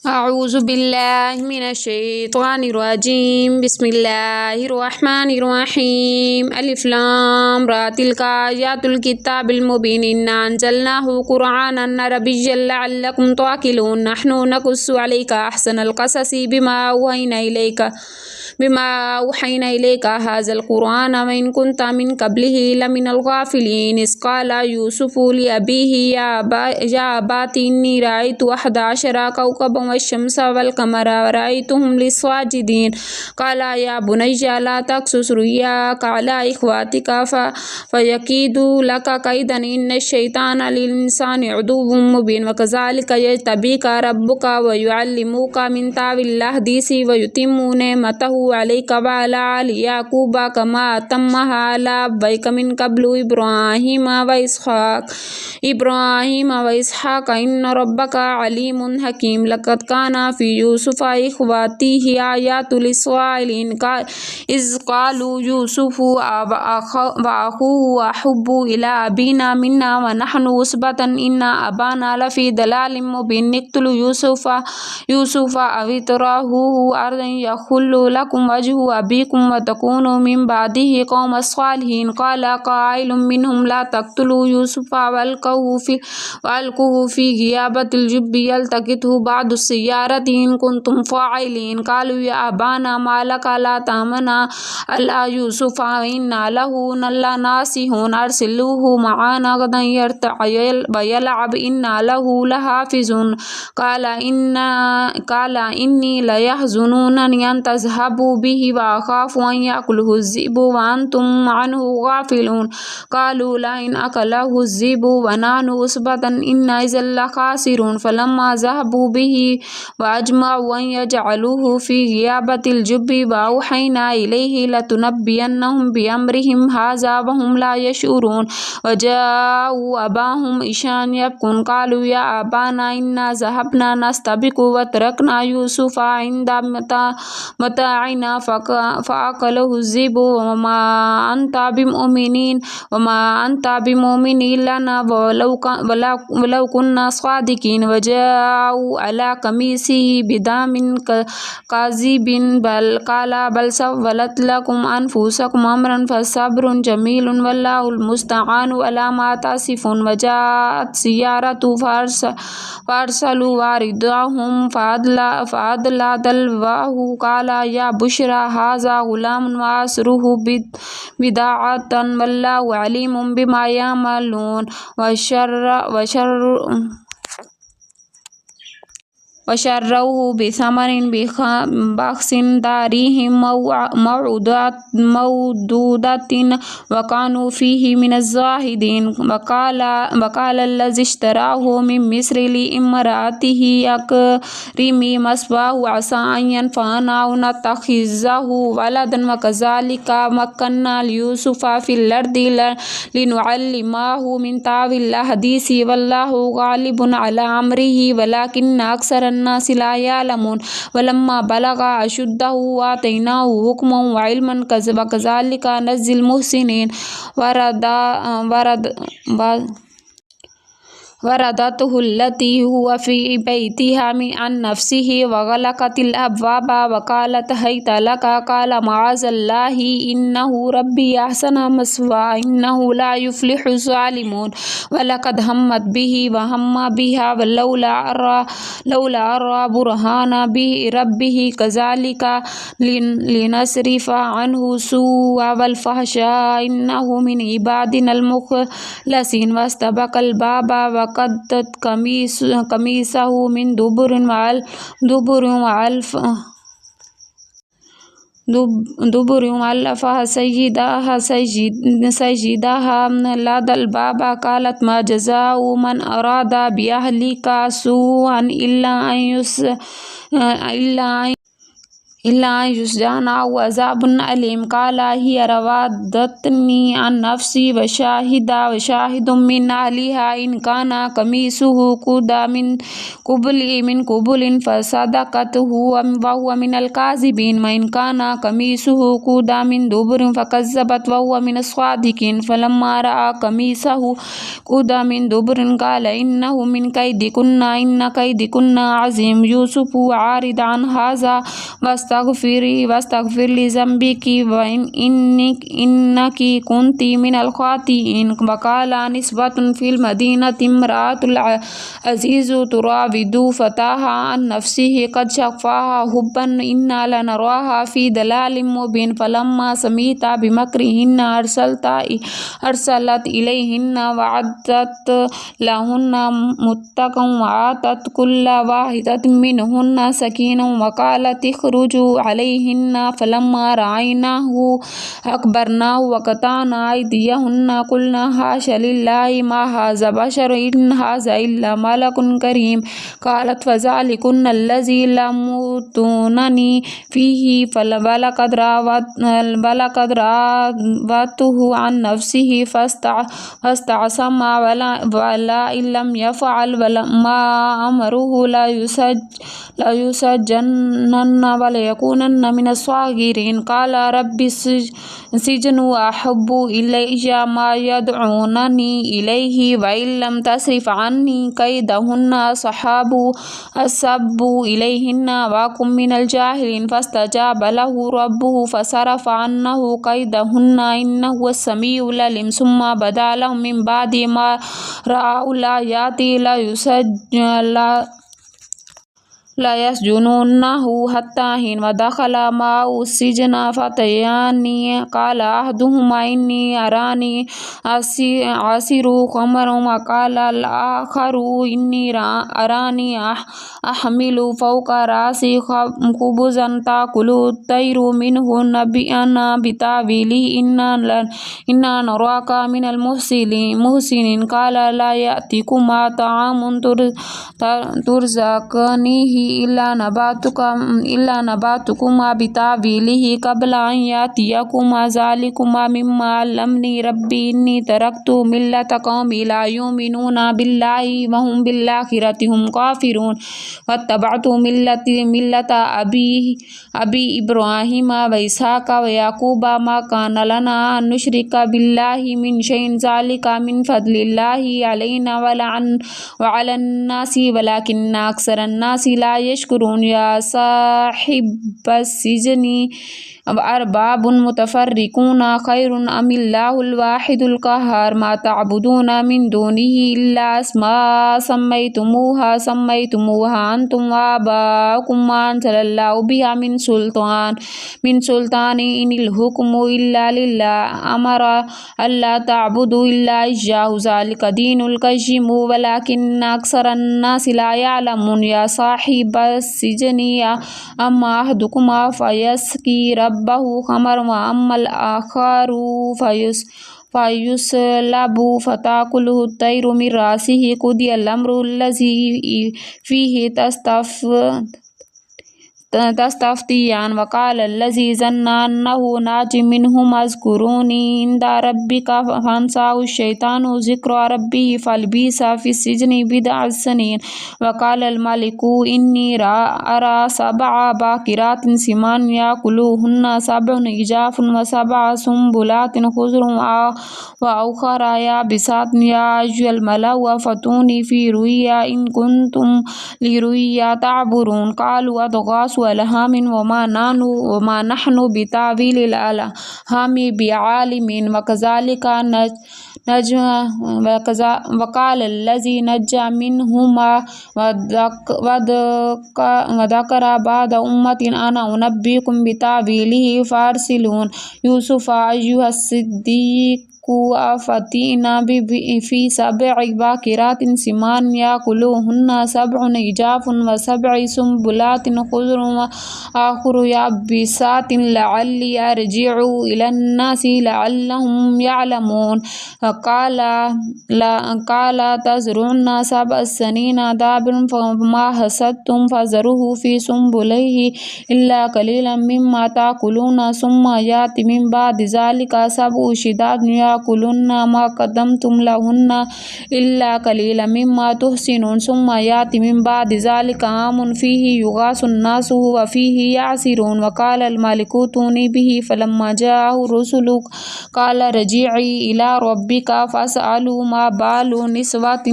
اعوذ باللہ من الشیطان الرجیم بسم اللہ الرحمن الرحیم الف لام را تلک آیات الکتاب المبین انا انزلناہ قرآنا عربیا لعلکم تعقلون نحن نقص علیک احسن القصص بما اوحینا الیک ھذا القرآن وان کنت من قبلہ لمن الغافلین اذ قال یوسف لأبیہ یا ابت انی رأیت 11 کوكبا والشمس والقمر ورأيتهم لي ساجدين قال يا بني لا تقصص رؤياك على إخوتك فيكيدوا لك كيدا إن الشيطان للإنسان عدو مبين وكذلك يجتبيك ربك ويعلمك من تأويل الأحاديث ويتم نعمته عليك وعلى آل يعقوب كما أتمها على أبويك من قبل إبراهيم وإسحاق إن ربك عليم حكيم لقد كان في يوسف إخوته آيات للسائلين إذ قالوا يوسف وأخوه أحب إلى أبينا منا ونحن عصبة إن أبانا لفي ضلال مبين اقتلوا يوسف أو اطرحوه أرضا يخل لكم وجه أبيكم وتكونوا من بعده قوما صالحين قال قائل منهم لا تقتلوا يوسف وألقوه في غيابة الجب يلتقطه بعض السيارة إن كنتم فاعلين قالوا يا أبانا ما لك لا تأمنا على يوسف وإنا له لناصحون أرسلوه معنا غدا يرتع ويلعب إنا له لحافظون قال إني ليحزنونني أن تذهبوا به وأخاف أن يأكله الذئب وأنتم عنه غافلون قالوا لئن أكله الذئب ونحن عصبة إنا إذا لخاسرون فلما ذهبوا به وأجمعوا أن يجعلوه في غيابة الجب وأوحينا إليه لتنبئنهم بأمرهم هذا وهم لا يشعرون وجاءوا أباهم عشاء يبكون قالوا يا أبانا إنا ذهبنا نستبق وتركنا يوسف عند متاعنا فأكله الذئب وما أنت بمؤمن لنا ولو كنا صادقين وجاءوا على قميصه بدم كاذب بل سولت لكم أنفسكم أمرا فصبر جميل والله المستعان على ما تصفون وجاءت سيارة فأرسلوا واردهم فأدلى دلوه قال يا بشرى هذا غلام وأسره بضاعة والله عليم بما يعملون وشروه بثمن بخس دارهم موعودة وكانوا فيه من الزاهدين وقال الذي اشتراه من مصر لامرأته أكرمي مثواه عسى أن ينفعنا أو نتخذه ولدا وكذلك مكنا ليوسف في الأرض لنعلمه من تأويل الأحاديث والله غالب على أمره ولكن أكثر الناس لا يعلمون ولما بلغ أشده آتيناه حكما وعلما وكذلك نجزي المحسنين وردته التي هو في بيتها عن نفسه وغلقت الأبواب وقالت هيت لك قال معاذ الله إنه ربي أحسن مثواي إنه لا يفلح الظالمون ولقد همت به وهم بها لولا أرى برهان ربه كذلك لنصرف عنه سوء والفحشاء إنه من عبادنا المخلصين واستبق الباب وقدت قميصه من دبر وألفها سيدها لدى الباب قالت ما جزاء من أراد بأهلك سوءا إلا أن إلا أن يسجن أو عذاب أليم. قال هي راودتني عن نفسي وشاهد من أهلها إن كان قميصه قد من قبل فصدقت وهو من الكاذبين وإن كان قميصه قد من دبر فكذبت وهو من الصادقين. فلما رأى قميصه قد من دبر قال إنه من كيدكن إن كيدكن عظيم. يوسف عارض عن هذا واستغفر لذنبك إنك كنت من الخاطئين. وقال نسوة في المدينة امرأة العزيز تراود فتاها عن نفسه قد شغفها حبا إنا لنراها في ضلال مبين. فلما سمعت بمكرهن أرسلت إليهن وأعدت لهن متكئا وآتت كل واحدة منهن سكينا وقالت اخرجوا عليهن. فلما رأيناه أكبرناه وقطعنا أيديهن قلنا حاش لله ما هذا بشر إن هذا إلا ملك كريم. قالت فذلكن الذي لمتنني فيه ولقد راودته عن نفسه فاستعصم ولئن لم يفعل ما أمره ليسجنن وليكونن من الصاغرين. قال رب السجن أحب إلي ما يدعونني إليه وإن لم تصرف عني كيدهن أصب إليهن وأكن من الجاهلين. فاستجاب له ربه فصرف عنه كيدهن إنه هو السميع العليم. ثم بدا لهم من بعد ما رأوا الآيات لا يسجنونه حتى حين. ودخل معه السجن فتيان قال أحدهما إني أراني أعصر خمرا وقال الآخر إني أراني أحمل فوق رأسي خبزا تأكل الطير منه نبئنا بتأويله إنا نراك من المحسنين. قال لا يأتيكما طعام ترزقانه إلا نبأتكما بتأويله قبل أن يأتيكما ذلكما مما علمني ربي إني تركت ملة قوم لا يؤمنون بالله وهم بالآخرة هم كافرون واتبعت ملة أبي إبراهيم وإسحاق ويعقوب ما كان لنا أن نشرك بالله من شيء ذلك من فضل الله علينا وعلى الناس ولكن أكثر الناس لا يشكرون. يا صاحب السجن أرباب متفرقون خير أم الله الواحد القهار. ما تعبدون من دونه إلا أسماء سميتموها أنتم وآباؤكم ما أنزل الله بها من سلطان إن الحكم إلا لله أمر ألا تعبدوا إلا إياه ذلك دين القيم ولكن أكثر الناس لا يعلمون. يا صاحب السجن أما أحدكما فيسقي ربه خمرا وأما الآخر فيسلب فتأكله الطير من رأسه قضي الأمر الذي فيه تستفتيان. وقال الذي ظن أنه ناج منهما اذكروني عند ربك فأنساه الشيطان ذكر ربه فلبث في السجن بضع سنين. وقال الملك إني أرى 7 باقرات سمان يأكلهن 7 عجاف و7 سنبلات خضر وأخر يابسات. يا أيها الملأ فتوني في رؤيا إن كنتم لرؤيا تعبرون. قالوا أضغاث أحلام وما نحن بتأويل الأحلام بعالمين. وكذلك وقال الذي نجا منهما وذكر بعد أمة أنا أنبئكم بتأويله فأرسلون. يوسف أيها الصديق فأتينا في 7 باكرات سمان يأكلوهن 7 عجاف و7 سنبلات خضر وآخر يابسات لعلي أرجع إلى الناس لعلهم يعلمون. قال تزرعن 7 سنين دابرا فما حصدتم فذروه في سنبله إلا قليلا مما تأكلون ثم يأتي من بعد ذلك 7 شداد يأكلن ما قدمتم لهن إلا قليلا مما تحسنون ثم يأتي من بعد ذلك عام فيه يغاث الناس وفيه يعصرون. وقال الملك ائتوني به فلما جاءه الرسل قال ارجعي إلى ربك فاسأله ما بال النسوة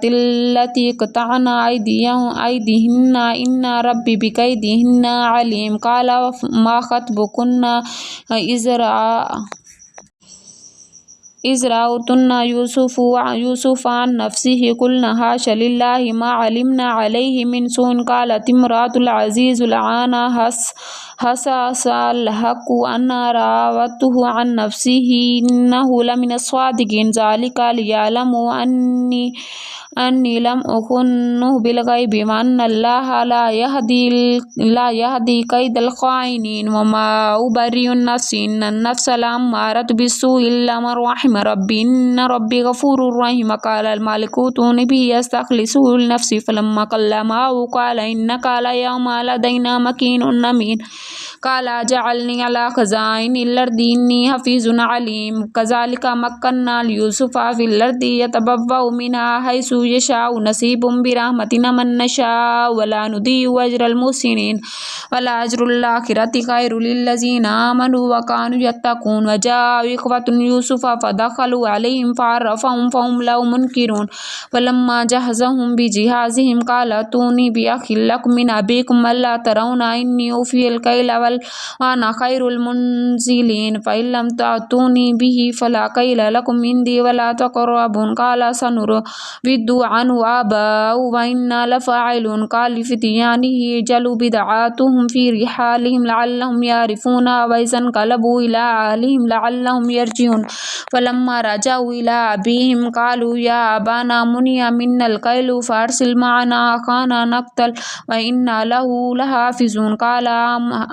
التي قطعن أيديهن إن ربي بكيدهن عليم. قال ما خطبكن إذ راوتن يوسف عن نفسه قلنا حاش لله ما علمنا عليه من سوء. قالت امرأة العزيز الآن حصحص الحق أن راودته عن نفسه إنه لمن الصادقين. ذلك ليعلموا أني لم أخنه بالغيب وأن الله لا يهدي كيد الخائنين. وما أبرئ النفس إن النفس لأمارة بالسوء إلا من رحم ربي إن ربي غفور رحيم. قال الملك ائتوني به أستخلصه لنفسي فلما كلمه قال إنك اليوم لدينا مكين أمين. قال اجعلني على خزائن الأرض إني حفيظ عليم. كذلك مكنا ليوسف في الأرض يتبوأ منها حيث يشاء نصيب برحمتنا من نشاء ولا نضيع أجر المحسنين ولأجر الآخرة خير للذين آمنوا وكانوا يتقون. وجاء إخوة يوسف فدخلوا عليهم فعرفهم فهم له منكرون. فلما جهزهم بجهازهم قال ائتوني بأخ لكم من أبيكم ألا ترون إني أوفي الكيل وأنا خير المنزلين فإن لم تأتوني به فلا كيل لكم عندي ولا تقربون. قال سنراود عنه آباءه وإنا لفاعلون. قال لفتيانه اجعلوا بضاعتهم في رحالهم لعلهم يعرفونها وإذا انقلبوا إلى أهلهم لعلهم يرجعون. فلما رجعوا إلى أبيهم قالوا يا أبانا منع منا الكيل فأرسل معنا أخانا نقتل وإنا له لحافظون. قال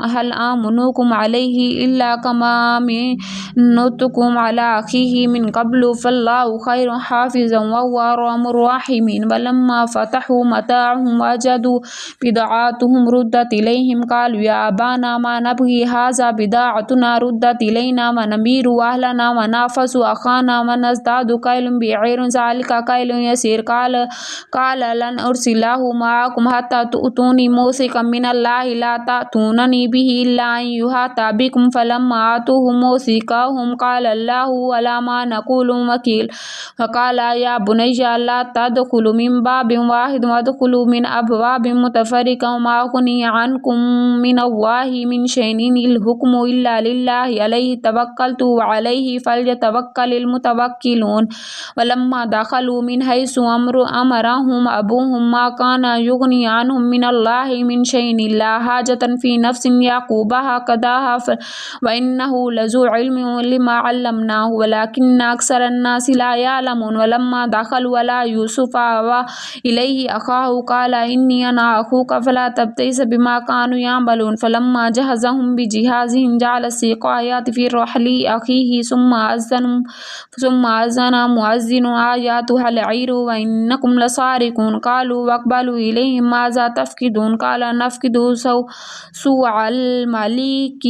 هل آمنكم عليه إلا كما آمنتكم على أخيه من قبل فالله خير حافظا وهو أرحم الراحمين. ولما فتحوا متاعهم وجدوا بضاعتهم ردت إليهم قالوا يا أبانا ما نبغي هذا بضاعتنا ردت إلينا ونمير أهلنا ونحفظ أخانا ونزداد كيل بعير ذلك كيل يسير. قال لن أرسله معكم حتى تؤتوني موثقا من الله لا تأتونني به إلا أن يحاط بكم. فلما آتوه موثقهم قال الله على ما نقول وكيل. فقال يا بني لا تدخلوا من باب واحد وادخلوا من أبواب متفرقة وما أغني عنكم من الله من شيء إن الحكم إلا لله عليه توكلت وعليه فليتوكل المتوكلون. ولما دخلوا من حيث أمرهم أبوهم ما كان يغني عنهم من الله من شيء إلا حاجة في نفس يعقوبها قضاها وإنه لذو علم لما علمناه ولكن أكثر الناس لا يعلمون. ولما دخلوا على يوسف آوى إليه أخاه قال إني أنا أخوك فلا تبتئس بما كانوا يعملون. فلما جهزهم بجهازهم جعل السقاية في رحل أخيه ثم أذن مؤذن أيتها العير وإنكم لسارقون. قالوا واقبلوا إليهم ماذا تفقدون. قال نفقد سوء الملك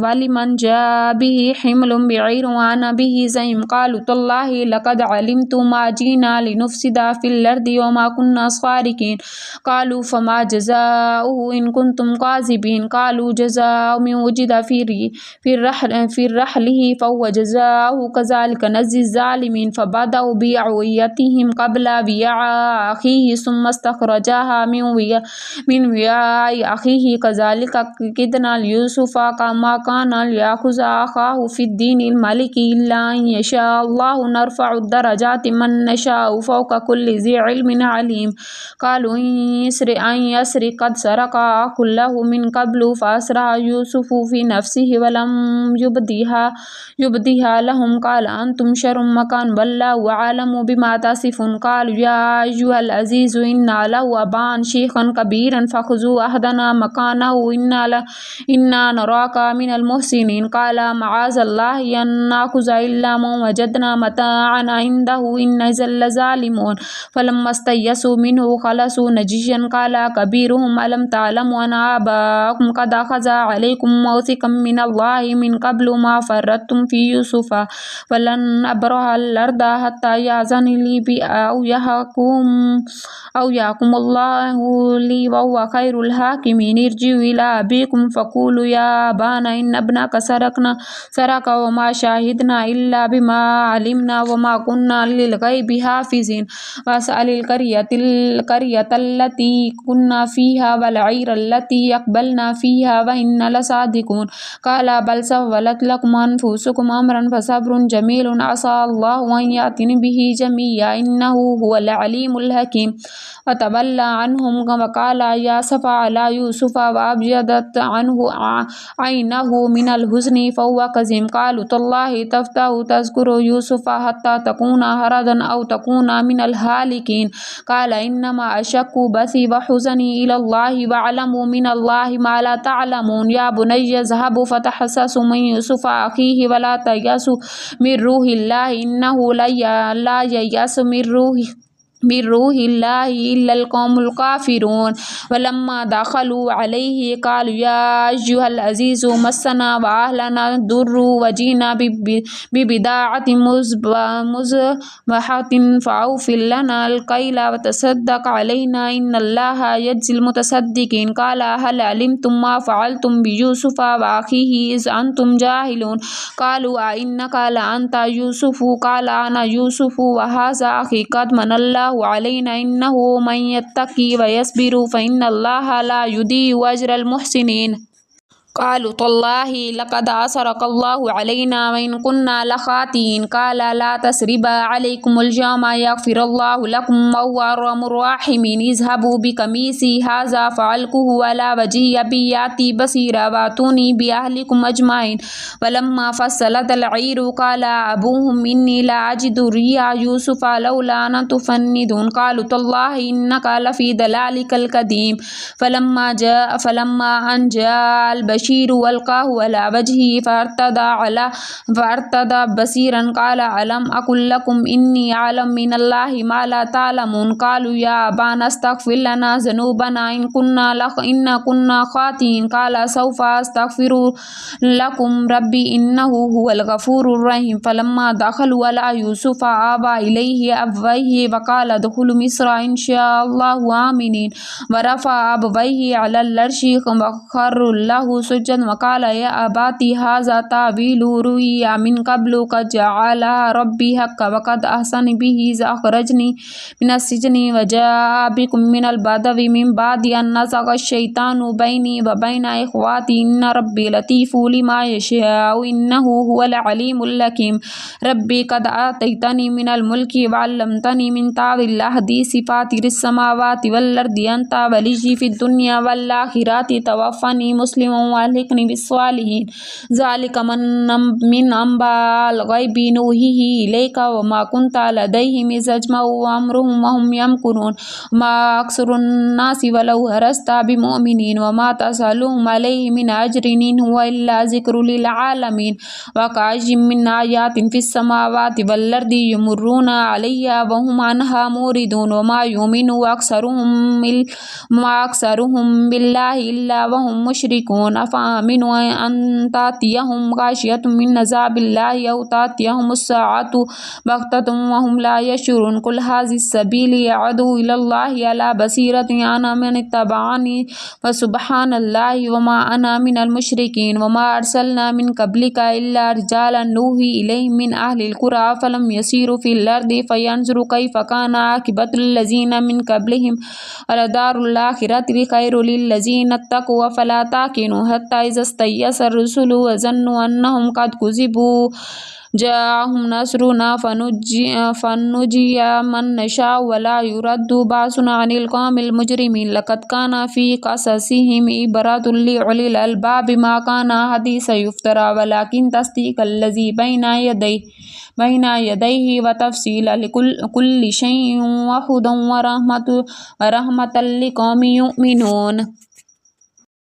ولمن جاء به حمل بعير وأنا به زعيم. قالوا تالله لقد علمت ما جئنا لنفسد في الأرض وما كنا سارقين. قالوا فما جزاؤه إن كنتم كاذبين. قالوا جزاء من وجد في رحله فهو جزاؤه كذلك نجزي الظالمين. فبدأوا بأوعيتهم قبل وعاء أخيه ثم استخرجها من وعاء أخيه كدنا ليوسف ما كان ليأخذ أخاه في الدين الملك إلا أن يشاء الله نرفع الدرجات من نشاء فوق كل ذي علم عليم. قالوا أن يسرق قد سرق أخ له من قبل فأسرها يوسف في نفسه ولم يبدها لهم قال أنتم شر مكان بل الله أعلم بما تصفون. قالوا يا أيها العزيز إن له أبا شيخا كبيرا فخذوا أحدنا مكانه إنا نراك من المحسنين. قال معاذ الله أن نأخذ إلا من وجدنا متاعنا عنده إنا لظالمون. فلما استيئسوا منه خلصوا نجيا قال كبيرهم ألم تعلموا أن آباءكم قد أخذ عليكم موثقا من الله من قبل ما فرطتم في يوسف فلن أبرح الأرض حتى يأذن لي أو يحكم الله لي وهو خير الحاكمين. ارجعوا إلى أبيكم فقولوا يا أبانا إن ابنك سرق وما شاهدنا إلا بما علمنا وما كنا للغيب حافظين. واسأل القرية التي كنا فيها والعير التي أقبلنا فيها وإنا لصادقون. قال بل سولت لكم أنفسكم أمرا فصبر جميل عسى الله أن يأتيني به جميعا إنه هو العليم الحكيم. وتولى عنهم وقال يا أسف على يوسف وأبيضت عنه عينه من الحزن فهو كظيم. قالوا تالله تفتح تذكر يوسف حتى تكون هردا أو تكون من الهالكين. قال إنما أشك بثي وحزني إلى الله واعلموا من الله ما لا تعلمون. يا بني اذهبوا فتحسسوا من يوسف أخيه ولا تيأسوا من روح الله إنه لا ييأس من روح الله إلا القوم الكافرون. ولما دخلوا عليه قالوا يا أيها العزيز مسنا وأهلنا الضر وجئنا ببضاعة مزبحة فأوف لنا الكيل وتصدق علينا إن الله يجزي المتصدقين. قال هل علمتم ما فعلتم بيوسف وأخيه إذ أنتم جاهلون. قالوا أئنك لأنت يوسف قال أنا يوسف وهذا أخي قد من الله علينا إنه من يتقي ويصبر فإن الله لا يضيع أجر المحسنين. قالوا تالله لقد أثرك الله علينا وإن كنا لخاطئين. قال لا تثريب عليكم اليوم يغفر الله لكم وهو أرحم الراحمين. اذهبوا بقميصي هذا فألقوه على وجه أبي يأتي بصيرا وأتوني بأهلكم أجمعين. ولما فصلت العير قال أبوهم إني لا أجد ريح يوسف لولا أن تفندون. قالوا تالله إنك لفي ضلالك القديم. فلما أن جاء البشير والقاه على وجهه فارتدى بصيرا قال ألم أقل لكم إني أعلم من الله ما لا تعلمون. قالوا يا أبانا استغفر لنا ذنوبنا إن كنا خاطئين. قال سوف أستغفر لكم ربي إنه هو الغفور الرحيم. فلما دخلوا على يوسف آوى إليه أبويه وقال ادخلوا مصر إن شاء الله آمنين. ورفع أبويه على العرش وخروا له سجدا وقال يا أباتي هذا تأويل رؤيا من قبل قد جعلها ربي حقا وقد أحسن به إذ أخرجني من السجن وجاء بكم من البدو من بعد أن نزغ الشيطان بيني وبين إخواتي إن ربي لطيف لما يشاء إنه هو العليم الحكيم. ربي قد آتيتني من الملك وعلمتني من تأويل الأحاديث فاطر السماوات والأرض أنت ولي في الدنيا والآخرة توفني مسلما وألحقني بالصالحين. ذلك من أنباء الغيب نوحيه إليك وما كنت لديهم إذ أجمعوا أمرهم وهم يمكرون. ما أكثر الناس ولو حرصت بمؤمنين وما تسألهم عليه من أجر إن هو إلا ذكر للعالمين. وكأي من آيات في السماوات والأرض يمرون عليها وهم عنها موردون وما يؤمن أكثرهم بالله إلا وهم مشركون. أفأمنوا أن تأتيهم غاشية من عذاب الله أو تأتيهم الساعة بغتة وهم لا يشعرون. قل هذه السبيل أدعو إلى الله على بصيرة أنا من اتبعني وسبحان الله وما أنا من المشركين. وما أرسلنا من قبلك إلا رجالا نوحي إليهم من أهل القرى فلم يسيروا في الأرض فينظروا كيف كان عاقبة الذين من قبلهم ولدار الآخرة خير للذين اتقوا فلا تعقلون. حتى إذا استيأس الرسل وظنوا أنهم قد كذبوا جاءهم نصرنا فنجي من نشاء ولا يرد بأسنا عن القوم المجرمين لقد كان في قصصهم عبرة لأولي الألباب ما كان حديثا يفترى ولكن تصديق الذي بين يديه وتفصيل لكل شيء وهدى ورحمة لقوم يؤمنون.